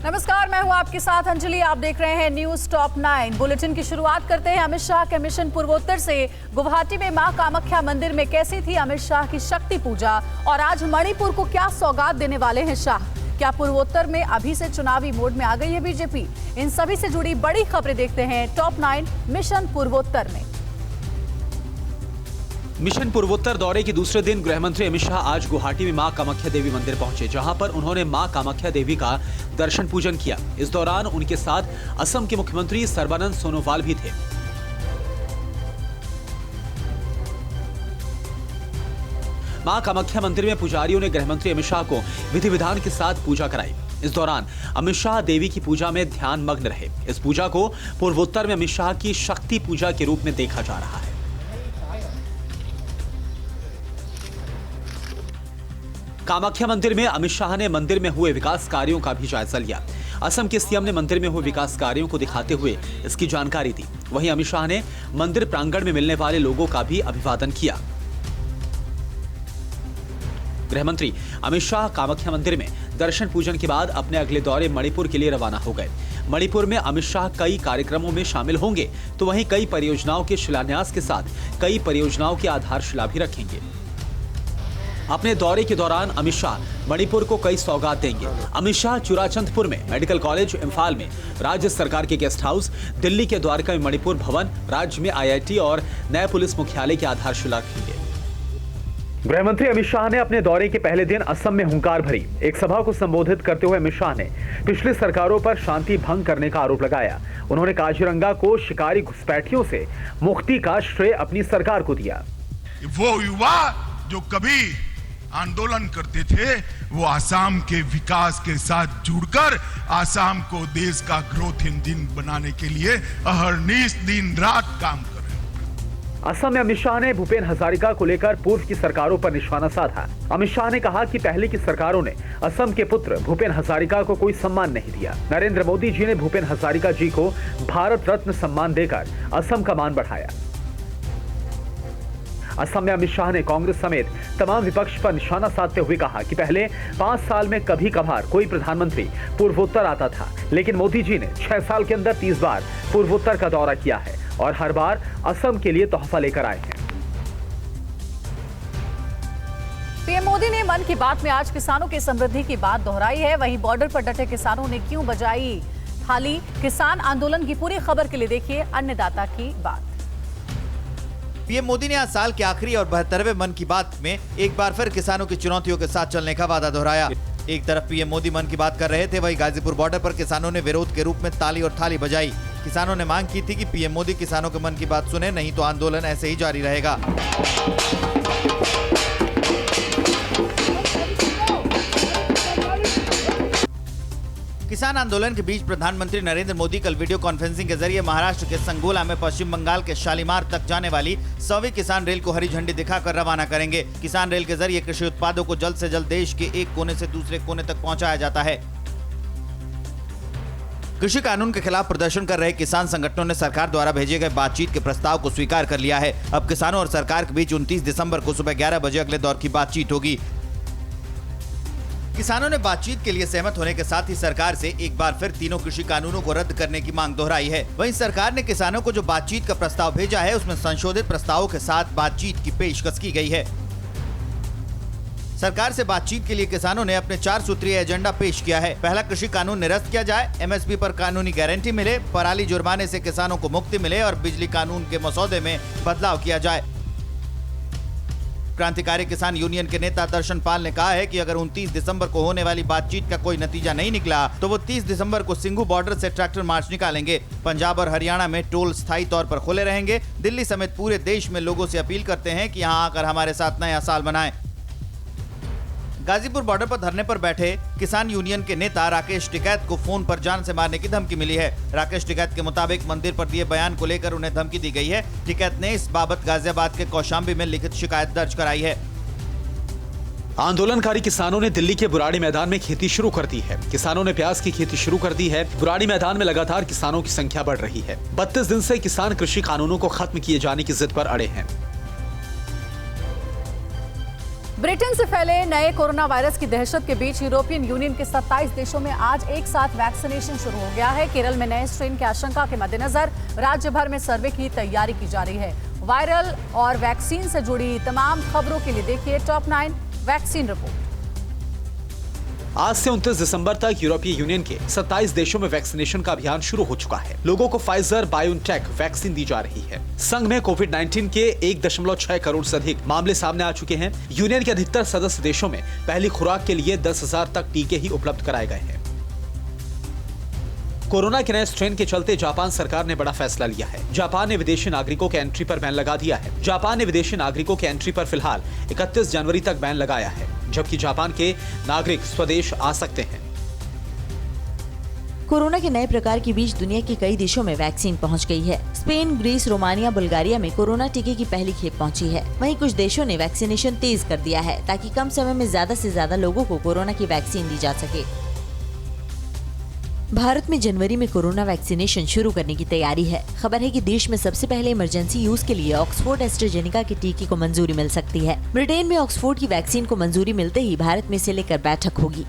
नमस्कार, मैं हूं आपके साथ अंजलि। आप देख रहे हैं न्यूज टॉप 9। बुलेटिन की शुरुआत करते हैं अमित शाह के मिशन पूर्वोत्तर से। गुवाहाटी में मां कामाख्या मंदिर में कैसी थी अमित शाह की शक्ति पूजा, और आज मणिपुर को क्या सौगात देने वाले हैं शाह? क्या पूर्वोत्तर में अभी से चुनावी मोड में आ गई है बीजेपी? इन सभी से जुड़ी बड़ी खबरें देखते हैं टॉप 9 मिशन पूर्वोत्तर में। मिशन पूर्वोत्तर दौरे के दूसरे दिन गृहमंत्री अमित शाह आज गुवाहाटी में मां कामाख्या देवी मंदिर पहुंचे, जहां पर उन्होंने मां कामाख्या देवी का दर्शन पूजन किया। इस दौरान उनके साथ असम के मुख्यमंत्री सर्बानंद सोनोवाल भी थे। मां कामाख्या मंदिर में पुजारियों ने गृहमंत्री अमित शाह को विधि विधान के साथ पूजा कराई। इस दौरान अमित शाह देवी की पूजा में ध्यान मग्न रहे। इस पूजा को पूर्वोत्तर में अमित शाह की शक्ति पूजा के रूप में देखा जा रहा है। कामाख्या मंदिर में अमित शाह ने मंदिर में हुए विकास कार्यों का भी जायजा लिया। असम के सीएम ने मंदिर में हुए विकास कार्यों को दिखाते हुए इसकी जानकारी दी। वहीं अमित शाह ने मंदिर प्रांगण में मिलने वाले लोगों का भी अभिवादन किया। गृहमंत्री अमित शाह कामाख्या मंदिर में दर्शन पूजन के बाद अपने अगले दौरे मणिपुर के लिए रवाना हो गए। मणिपुर में अमित शाह कई कार्यक्रमों में शामिल होंगे, तो वहीं कई परियोजनाओं के शिलान्यास के साथ कई परियोजनाओं की आधारशिला भी रखेंगे। अपने दौरे के दौरान अमित शाह मणिपुर को कई सौगात देंगे। अमित शाह चुराचंदपुर में मेडिकल कॉलेज, इम्फाल में राज्य सरकार के गेस्ट हाउस, दिल्ली के द्वारका में मणिपुर भवन, राज्य में आईआईटी और नए पुलिस मुख्यालय की आधारशिला रखेंगे। गृहमंत्री अमित शाह ने अपने दौरे के पहले दिन असम में हुंकार भरी। एक सभा को संबोधित करते हुए अमित शाह ने पिछली सरकारों पर शांति भंग करने का आरोप लगाया। उन्होंने काजीरंगा को शिकारी घुसपैठियों से मुक्ति का श्रेय अपनी सरकार को दिया। वो युवा जो कभी आंदोलन करते थे, वो आसाम के विकास के साथ जुड़कर आसाम को देश का ग्रोथ इंजन बनाने के लिए अहरनिश दिन रात काम कर रहे हैं। असम में अमित शाह ने भूपेन हजारिका को लेकर पूर्व की सरकारों पर निशाना साधा। अमित शाह ने कहा कि पहले की सरकारों ने असम के पुत्र भूपेन हजारिका को कोई सम्मान नहीं दिया। नरेंद्र मोदी जी ने भूपेन हजारिका जी को भारत रत्न सम्मान देकर असम का मान बढ़ाया। असम में अमित शाह ने कांग्रेस समेत तमाम विपक्ष पर निशाना साधते हुए कहा कि पहले 5 साल में कभी कभार कोई प्रधानमंत्री पूर्वोत्तर आता था, लेकिन मोदी जी ने 6 साल के अंदर 30 बार पूर्वोत्तर का दौरा किया है और हर बार असम के लिए तोहफा लेकर आए हैं। पीएम मोदी ने मन की बात में आज किसानों की समृद्धि की बात दोहराई है। वहीं बॉर्डर पर डटे किसानों ने क्यों बजाई थाली? किसान आंदोलन की पूरी खबर के लिए देखिए अन्नदाता की बात। पीएम मोदी ने आज साल के आखिरी और 72वें मन की बात में एक बार फिर किसानों की चुनौतियों के साथ चलने का वादा दोहराया। एक तरफ पीएम मोदी मन की बात कर रहे थे, वहीं गाजीपुर बॉर्डर पर किसानों ने विरोध के रूप में ताली और थाली बजाई। किसानों ने मांग की थी कि पीएम मोदी किसानों के मन की बात सुने, नहीं तो आंदोलन ऐसे ही जारी रहेगा। किसान आंदोलन के बीच प्रधानमंत्री नरेंद्र मोदी कल वीडियो कॉन्फ्रेंसिंग के जरिए महाराष्ट्र के संगोला में पश्चिम बंगाल के शालीमार तक जाने वाली 100वीं किसान रेल को हरी झंडी दिखाकर रवाना करेंगे। किसान रेल के जरिए कृषि उत्पादों को जल्द से जल्द देश के एक कोने से दूसरे कोने तक पहुंचाया जाता है। कृषि कानून के खिलाफ प्रदर्शन कर रहे किसान संगठनों ने सरकार द्वारा भेजे गए बातचीत के प्रस्ताव को स्वीकार कर लिया है। अब किसानों और सरकार के बीच 29 दिसंबर को सुबह 11 बजे अगले दौर की बातचीत होगी। किसानों ने बातचीत के लिए सहमत होने के साथ ही सरकार से एक बार फिर तीनों कृषि कानूनों को रद्द करने की मांग दोहराई है। वहीं सरकार ने किसानों को जो बातचीत का प्रस्ताव भेजा है, उसमें संशोधित प्रस्तावों के साथ बातचीत की पेशकश की गई है। सरकार से बातचीत के लिए किसानों ने अपने 4 सूत्रीय एजेंडा पेश किया है। पहला, कृषि कानून निरस्त किया जाए, एमएसपी पर कानूनी गारंटी मिले, पराली जुर्माने से किसानों को मुक्ति मिले और बिजली कानून के मसौदे में बदलाव किया जाए। क्रांतिकारी किसान यूनियन के नेता दर्शन पाल ने कहा है कि अगर 29 दिसंबर को होने वाली बातचीत का कोई नतीजा नहीं निकला तो वो 30 दिसंबर को सिंघू बॉर्डर से ट्रैक्टर मार्च निकालेंगे। पंजाब और हरियाणा में टोल स्थायी तौर पर खुले रहेंगे। दिल्ली समेत पूरे देश में लोगों से अपील करते हैं कि यहाँ आकर हमारे साथ नया साल मनाएं। गाजीपुर बॉर्डर पर धरने पर बैठे किसान यूनियन के नेता राकेश टिकैत को फोन पर जान से मारने की धमकी मिली है। राकेश टिकैत के मुताबिक मंदिर पर दिए बयान को लेकर उन्हें धमकी दी गई है। टिकैत ने इस बाबत गाजियाबाद के कौशाम्बी में लिखित शिकायत दर्ज कराई है। आंदोलनकारी किसानों ने दिल्ली के बुराड़ी मैदान में खेती शुरू कर दी है। किसानों ने प्याज की खेती शुरू कर दी है। बुराड़ी मैदान में लगातार किसानों की संख्या बढ़ रही है। 32 दिन से किसान कृषि कानूनों को खत्म किए जाने की जिद पर अड़े हैं। ब्रिटेन से फैले नए कोरोना वायरस की दहशत के बीच यूरोपियन यूनियन के 27 देशों में आज एक साथ वैक्सीनेशन शुरू हो गया है। केरल में नए स्ट्रेन की आशंका के मद्देनजर राज्य भर में सर्वे की तैयारी की जा रही है। वायरल और वैक्सीन से जुड़ी तमाम खबरों के लिए देखिए टॉप 9 वैक्सीन रिपोर्ट। आज से 29 दिसंबर तक यूरोपीय यूनियन के 27 देशों में वैक्सीनेशन का अभियान शुरू हो चुका है। लोगों को फाइजर बायोनटेक वैक्सीन दी जा रही है। संघ में कोविड-19 के 1.6 करोड़ से अधिक मामले सामने आ चुके हैं। यूनियन के अधिकतर सदस्य देशों में पहली खुराक के लिए 10,000 तक टीके ही उपलब्ध कराए गए हैं। कोरोना के नए स्ट्रेन के चलते जापान सरकार ने बड़ा फैसला लिया है। जापान ने विदेशी नागरिकों के एंट्री पर बैन लगा दिया है। जापान ने विदेशी नागरिकों के एंट्री पर फिलहाल 31 जनवरी तक बैन लगाया है, जबकि जापान के नागरिक स्वदेश आ सकते हैं। कोरोना के नए प्रकार के बीच दुनिया के कई देशों में वैक्सीन पहुंच गई है। स्पेन, ग्रीस, रोमानिया, बुल्गारिया में कोरोना टीके की पहली खेप पहुंची है। वहीं कुछ देशों ने वैक्सीनेशन तेज कर दिया है ताकि कम समय में ज्यादा से ज्यादा लोगों को कोरोना की वैक्सीन दी जा सके। भारत में जनवरी में कोरोना वैक्सीनेशन शुरू करने की तैयारी है। खबर है कि देश में सबसे पहले इमरजेंसी यूज के लिए ऑक्सफोर्ड एस्ट्राजेनेका के टीके को मंजूरी मिल सकती है। ब्रिटेन में ऑक्सफोर्ड की वैक्सीन को मंजूरी मिलते ही भारत में इसे लेकर बैठक होगी।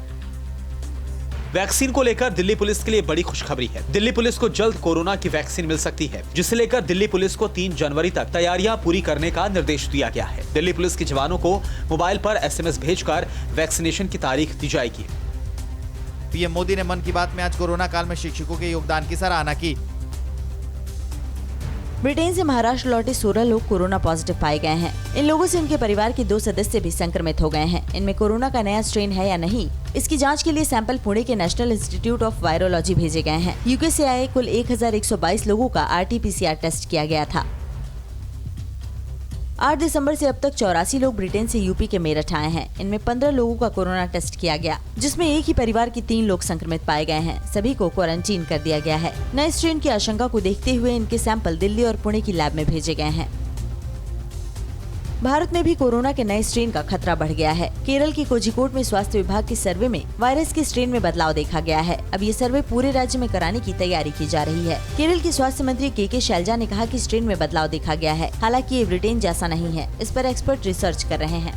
वैक्सीन को लेकर दिल्ली पुलिस के लिए बड़ी खुशखबरी है। दिल्ली पुलिस को जल्द कोरोना की वैक्सीन मिल सकती है, जिसे लेकर दिल्ली पुलिस को 3 जनवरी तक तैयारियां पूरी करने का निर्देश दिया गया है। दिल्ली पुलिस के जवानों को मोबाइल पर SMS भेजकर वैक्सीनेशन की तारीख दी जाएगी। पीएम मोदी ने मन की बात में आज कोरोना काल में शिक्षकों के योगदान की सराहना की। ब्रिटेन से महाराष्ट्र लौटे 16 लोग कोरोना पॉजिटिव पाए गए हैं। इन लोगों से उनके परिवार के 2 सदस्य भी संक्रमित हो गए हैं। इनमें कोरोना का नया स्ट्रेन है या नहीं, इसकी जांच के लिए सैंपल पुणे के नेशनल इंस्टीट्यूट ऑफ वायरोलॉजी भेजे गए हैं। यूके से आए कुल 1122 लोगों का RT-PCR टेस्ट किया गया था। 8 दिसंबर से अब तक 84 लोग ब्रिटेन से यूपी के मेरठ आए हैं। इनमें 15 लोगों का कोरोना टेस्ट किया गया, जिसमें एक ही परिवार के 3 लोग संक्रमित पाए गए हैं। सभी को क्वारंटीन कर दिया गया है। नए स्ट्रेन की आशंका को देखते हुए इनके सैंपल दिल्ली और पुणे की लैब में भेजे गए हैं। भारत में भी कोरोना के नए स्ट्रेन का खतरा बढ़ गया है। केरल के कोझिकोड में स्वास्थ्य विभाग के सर्वे में वायरस के स्ट्रेन में बदलाव देखा गया है। अब ये सर्वे पूरे राज्य में कराने की तैयारी की जा रही है। केरल के स्वास्थ्य मंत्री के शैलजा ने कहा कि स्ट्रेन में बदलाव देखा गया है। हालांकि ये ब्रिटेन जैसा नहीं है। इस पर एक्सपर्ट रिसर्च कर रहे हैं।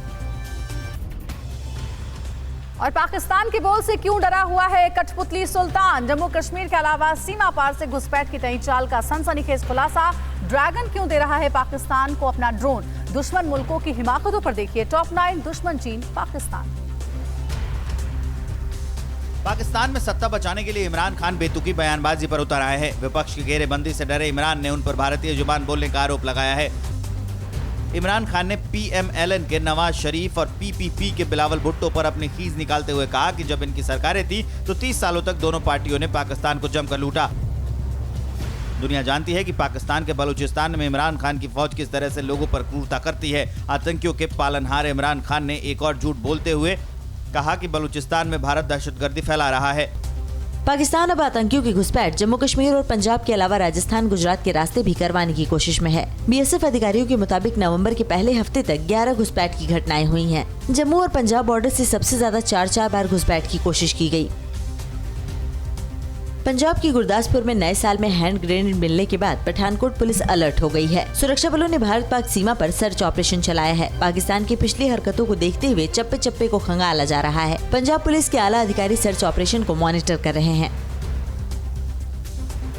और पाकिस्तान के बोल से क्यों डरा हुआ है कठपुतली सुल्तान? जम्मू कश्मीर के अलावा सीमा पार से घुसपैठ की नई चाल का सनसनीखेज खुलासा। ड्रैगन क्यों दे रहा है पाकिस्तान को अपना ड्रोन? दुश्मन मुल्कों की हिमाकतों पर देखिए टॉप 9 दुश्मन चीन पाकिस्तान। पाकिस्तान में सत्ता बचाने के लिए इमरान खान बेतुकी बयानबाजी पर उतर आए हैं। विपक्ष की घेरेबंदी से डरे इमरान ने उन पर भारतीय जुबान बोलने का आरोप लगाया है। इमरान खान ने PMLN के नवाज शरीफ और PPP के बिलावल भुट्टो पर अपनी खीज निकालते हुए कहा कि जब इनकी सरकारें थी तो 30 सालों तक दोनों पार्टियों ने पाकिस्तान को जमकर लूटा। दुनिया जानती है कि पाकिस्तान के बलूचिस्तान में इमरान खान की फौज किस तरह से लोगों पर क्रूरता करती है। आतंकियों के पालनहार इमरान खान ने एक और झूठ बोलते हुए कहा कि बलूचिस्तान में भारत दहशतगर्दी फैला रहा है। पाकिस्तान अब आतंकियों की घुसपैठ जम्मू कश्मीर और पंजाब के अलावा राजस्थान, गुजरात के रास्ते भी करवाने की कोशिश में है। BSF अधिकारियों के मुताबिक नवंबर के पहले हफ्ते तक 11 घुसपैठ की घटनाएं हुई हैं। जम्मू और पंजाब बॉर्डर से सबसे ज्यादा 4 बार घुसपैठ की कोशिश की गई। पंजाब की गुरदासपुर में नए साल में हैंड ग्रेनेड मिलने के बाद पठानकोट पुलिस अलर्ट हो गई है। सुरक्षा बलों ने भारत पाक सीमा पर सर्च ऑपरेशन चलाया है। पाकिस्तान की पिछली हरकतों को देखते हुए चप्पे चप्पे को खंगाला जा रहा है। पंजाब पुलिस के आला अधिकारी सर्च ऑपरेशन को मॉनिटर कर रहे हैं।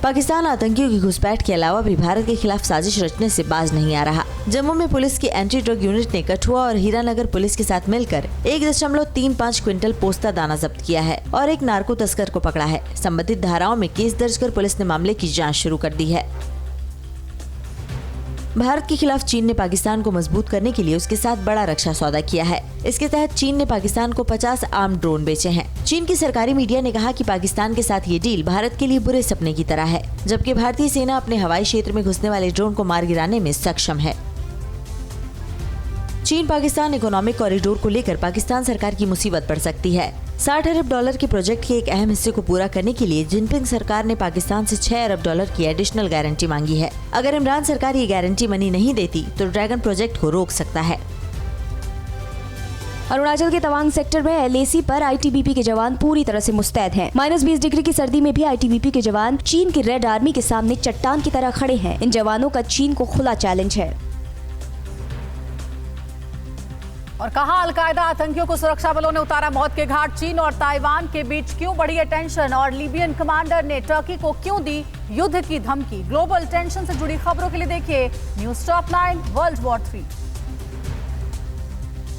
पाकिस्तान आतंकियों की घुसपैठ के अलावा भी भारत के खिलाफ साजिश रचने से बाज नहीं आ रहा। जम्मू में पुलिस की एंटी ड्रग यूनिट ने कठुआ और हीरानगर पुलिस के साथ मिलकर 1.35 क्विंटल पोस्ता दाना जब्त किया है और एक नार्को तस्कर को पकड़ा है। संबंधित धाराओं में केस दर्ज कर पुलिस ने मामले की जांच शुरू कर दी है। भारत के खिलाफ चीन ने पाकिस्तान को मजबूत करने के लिए उसके साथ बड़ा रक्षा सौदा किया है। इसके तहत चीन ने पाकिस्तान को 50 आर्म ड्रोन बेचे हैं। चीन की सरकारी मीडिया ने कहा कि पाकिस्तान के साथ ये डील भारत के लिए बुरे सपने की तरह है, जबकि भारतीय सेना अपने हवाई क्षेत्र में घुसने वाले ड्रोन को मार गिराने में सक्षम है। चीन पाकिस्तान इकोनॉमिक कॉरिडोर को लेकर पाकिस्तान सरकार की मुसीबत पड़ सकती है। $60 अरब के प्रोजेक्ट के एक अहम हिस्से को पूरा करने के लिए जिनपिंग सरकार ने पाकिस्तान से $6 अरब की एडिशनल गारंटी मांगी है। अगर इमरान सरकार ये गारंटी मनी नहीं देती तो ड्रैगन प्रोजेक्ट को रोक सकता है। अरुणाचल के तवांग सेक्टर में LAC पर ITBP के जवान पूरी तरह से मुस्तैद हैं। -20 डिग्री की सर्दी में भी ITBP के जवान चीन की रेड आर्मी के सामने चट्टान की तरह खड़े हैं। इन जवानों का चीन को खुला चैलेंज है। और कहा अलकायदा आतंकियों को सुरक्षा बलों ने उतारा मौत के घाट। चीन और ताइवान के बीच क्यों बढ़ी है टेंशन और लीबियन कमांडर ने टर्की को क्यों दी युद्ध की धमकी। ग्लोबल टेंशन से जुड़ी खबरों के लिए देखिए news top 9 world war 3।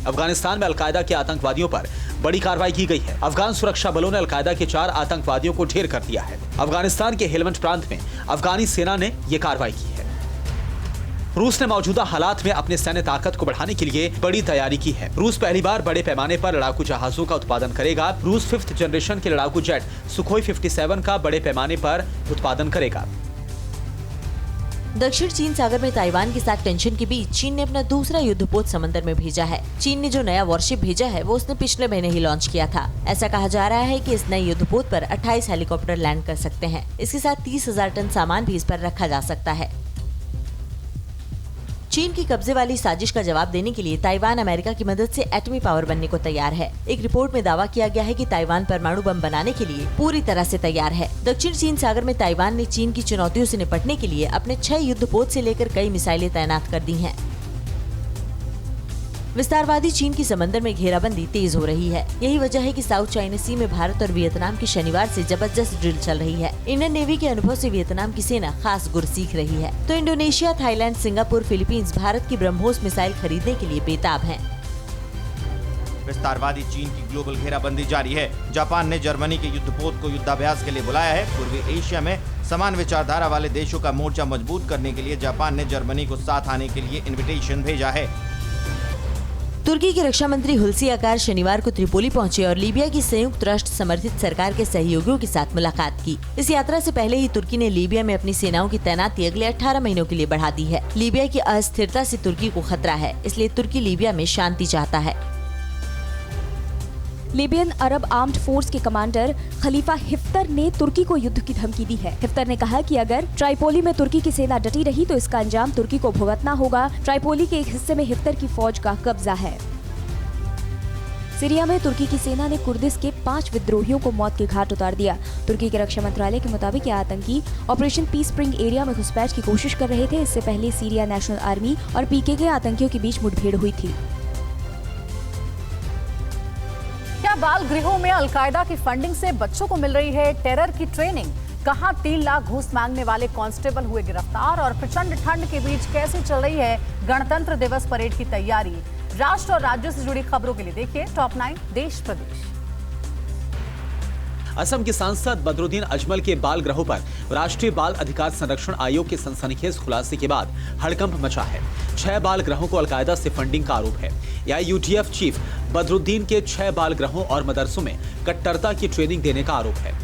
Afghanistan में अलकायदा के आतंकवादियों पर बड़ी कार्रवाई की गई है। अफगान सुरक्षा बलों ने अलकायदा के 4 आतंकवादियों को ढेर कर दिया है। अफगानिस्तान के हेलमंड प्रांत में अफगानी सेना ने यह कार्रवाई की है। रूस ने मौजूदा हालात में अपने सैन्य ताकत को बढ़ाने के लिए बड़ी तैयारी की है। रूस पहली बार बड़े पैमाने पर लड़ाकू जहाजों का उत्पादन करेगा। रूस 5th जनरेशन के लड़ाकू जेट सुखोई 57 का बड़े पैमाने पर उत्पादन करेगा। दक्षिण चीन सागर में ताइवान के साथ टेंशन के बीच चीन ने अपना दूसरा युद्धपोत समंदर में भेजा है। चीन ने जो नया वॉरशिप भेजा है वो उसने पिछले महीने ही लॉन्च किया था। ऐसा कहा जा रहा है कि इस नए युद्धपोत पर 28 हेलीकॉप्टर लैंड कर सकते हैं। इसके साथ 30,000 टन सामान भी इस पर रखा जा सकता है। चीन की कब्जे वाली साजिश का जवाब देने के लिए ताइवान अमेरिका की मदद से एटमी पावर बनने को तैयार है। एक रिपोर्ट में दावा किया गया है कि ताइवान परमाणु बम बनाने के लिए पूरी तरह से तैयार है। दक्षिण चीन सागर में ताइवान ने चीन की चुनौतियों से निपटने के लिए अपने 6 युद्धपोत से लेकर कई मिसाइलें तैनात कर दी हैं। विस्तारवादी चीन की समंदर में घेराबंदी तेज हो रही है। यही वजह है कि साउथ चाइना सी में भारत और वियतनाम की शनिवार से जबरदस्त ड्रिल चल रही है। इंडियन नेवी के अनुभव से वियतनाम की सेना खास गुर सीख रही है। तो Indonesia, Thailand, Singapore, Philippines Bharat की ब्रह्मोस मिसाइल खरीदने के लिए बेताब हैं। विस्तारवादी चीन की ग्लोबल घेराबंदी जारी है। जापान ने जर्मनी के युद्धपोत को युद्धाभ्यास के लिए बुलाया है। पूर्वी एशिया में समान विचारधारा वाले देशों का मोर्चा मजबूत करने के लिए जापान ने जर्मनी को साथ आने के लिए इन्विटेशन भेजा है। तुर्की के रक्षा मंत्री हुल्सी अकार शनिवार को त्रिपोली पहुंचे और लीबिया की संयुक्त राष्ट्र समर्थित सरकार के सहयोगियों के साथ मुलाकात की। इस यात्रा से पहले ही तुर्की ने लीबिया में अपनी सेनाओं की तैनाती अगले 18 महीनों के लिए बढ़ा दी है। लीबिया की अस्थिरता से तुर्की को खतरा है, इसलिए तुर्की लीबिया में शांति चाहता है। लीबियन अरब आर्म्ड फोर्स के कमांडर खलीफा हिफ्तर ने तुर्की को युद्ध की धमकी दी है। हिफ्तर ने कहा कि अगर ट्राइपोली में तुर्की की सेना डटी रही तो इसका अंजाम तुर्की को भुगतना होगा। ट्राइपोली के एक हिस्से में हिफ्तर की फौज का कब्जा है। सीरिया में तुर्की की सेना ने कुर्दिश के 5 विद्रोहियों को मौत के घाट उतार दिया। तुर्की के रक्षा मंत्रालय के मुताबिक ये आतंकी ऑपरेशन पीस स्प्रिंग एरिया में घुसपैठ की कोशिश कर रहे थे। इससे पहले सीरिया नेशनल आर्मी और पीकेके आतंकियों के बीच मुठभेड़ हुई थी। क्या बाल गृहों में अलकायदा की फंडिंग से बच्चों को मिल रही है टेरर की ट्रेनिंग? कहां 3 लाख घूस मांगने वाले कांस्टेबल हुए गिरफ्तार और प्रचंड ठंड के बीच कैसे चल रही है गणतंत्र दिवस परेड की तैयारी? राष्ट्र और राज्यों से जुड़ी खबरों के लिए देखिए टॉप 9 देश प्रदेश। असम के सांसद बदरुद्दीन अजमल के बाल गृहों पर राष्ट्रीय बाल अधिकार संरक्षण आयोग के सनसनीखेज खुलासे के बाद हड़कंप मचा है। 6 बाल गृहों को अलकायदा से फंडिंग का आरोप है। AIUDF चीफ बदरुद्दीन के 6 बाल गृहों और मदरसों में कट्टरता की ट्रेनिंग देने का आरोप है।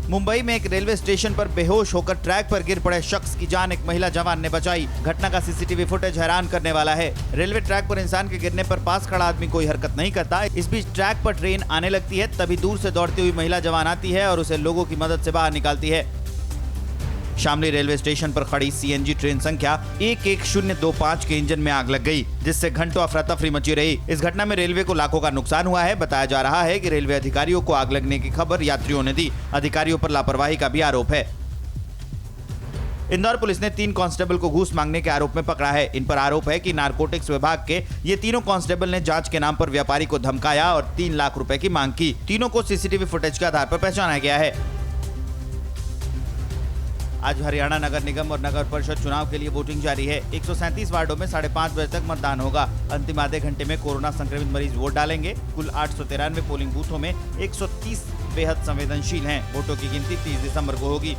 मुंबई में एक रेलवे स्टेशन पर बेहोश होकर ट्रैक पर गिर पड़े शख्स की जान एक महिला जवान ने बचाई। घटना का सीसीटीवी फुटेज हैरान करने वाला है। रेलवे ट्रैक पर इंसान के गिरने पर पास खड़ा आदमी कोई हरकत नहीं करता। इस बीच ट्रैक पर ट्रेन आने लगती है, तभी दूर से दौड़ती हुई महिला जवान आती है और उसे लोगों की मदद से बाहर निकालती है। शामली रेलवे स्टेशन पर खड़ी CNG ट्रेन संख्या 11025 के इंजन में आग लग गई, जिससे घंटों अफरा तफरी मची रही। इस घटना में रेलवे को लाखों का नुकसान हुआ है। बताया जा रहा है कि रेलवे अधिकारियों को आग लगने की खबर यात्रियों ने दी। अधिकारियों पर लापरवाही का भी आरोप है। इंदौर पुलिस ने 3 कांस्टेबल को घूस मांगने के आरोप में पकड़ा है। इन पर आरोप है कि नारकोटिक्स विभाग के ये तीनों कांस्टेबल ने जांच के नाम पर व्यापारी को धमकाया और 3 लाख रुपए की मांग की। तीनों को सीसीटीवी फुटेज के आधार पर पहचाना गया है। आज हरियाणा नगर निगम और नगर परिषद चुनाव के लिए वोटिंग जारी है। 137 वार्डों में 5:30 बजे तक मतदान होगा। अंतिम आधे घंटे में कोरोना संक्रमित मरीज वोट डालेंगे। कुल 893 पोलिंग बूथों में 130 बेहद संवेदनशील हैं। वोटों की गिनती 30 दिसंबर को होगी।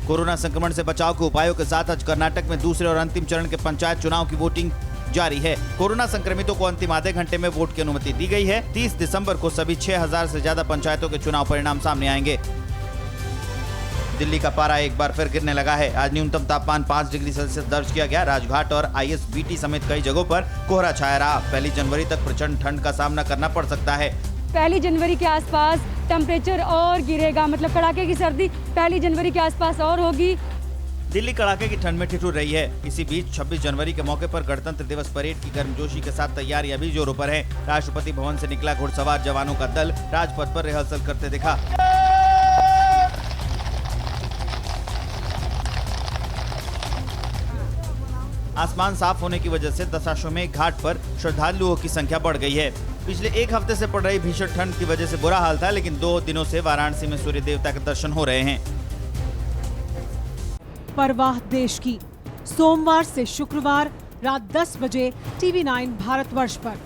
कोरोना संक्रमण से बचाव के उपायों के साथ आज कर्नाटक में दूसरे और अंतिम चरण के पंचायत चुनाव की वोटिंग जारी है। कोरोना संक्रमितों को अंतिम आधे घंटे में वोट की अनुमति दी गई है। 30 दिसंबर को सभी 6000 से ज्यादा पंचायतों के चुनाव परिणाम सामने आएंगे। दिल्ली का पारा एक बार फिर गिरने लगा है। आज न्यूनतम तापमान 5 डिग्री सेल्सियस दर्ज किया गया। राजघाट और ISBT समेत कई जगहों पर कोहरा छाया रहा। 1 जनवरी तक प्रचंड ठंड का सामना करना पड़ सकता है। 1 जनवरी के आसपास टेम्परेचर और गिरेगा, मतलब कड़ाके की सर्दी 1 जनवरी के आसपास और होगी। दिल्ली कड़ाके की ठंड में ठिठुर रही है। इसी बीच 26 जनवरी के मौके पर गणतंत्र दिवस परेड की गर्मजोशी के साथ तैयारियां भी जोरों पर हैं। राष्ट्रपति भवन से निकला घुड़सवार जवानों का दल राजपथ पर रिहर्सल करते दिखा। आसमान साफ होने की वजह से दशाश्वमेध घाट पर श्रद्धालुओं की संख्या बढ़ गई है। पिछले एक हफ्ते से पड़ रही भीषण ठंड की वजह से बुरा हाल था, लेकिन 2 दिनों से वाराणसी में सूर्य देवता के दर्शन हो रहे हैं। परवाह देश की, सोमवार से शुक्रवार रात 10 बजे TV9 भारतवर्ष पर।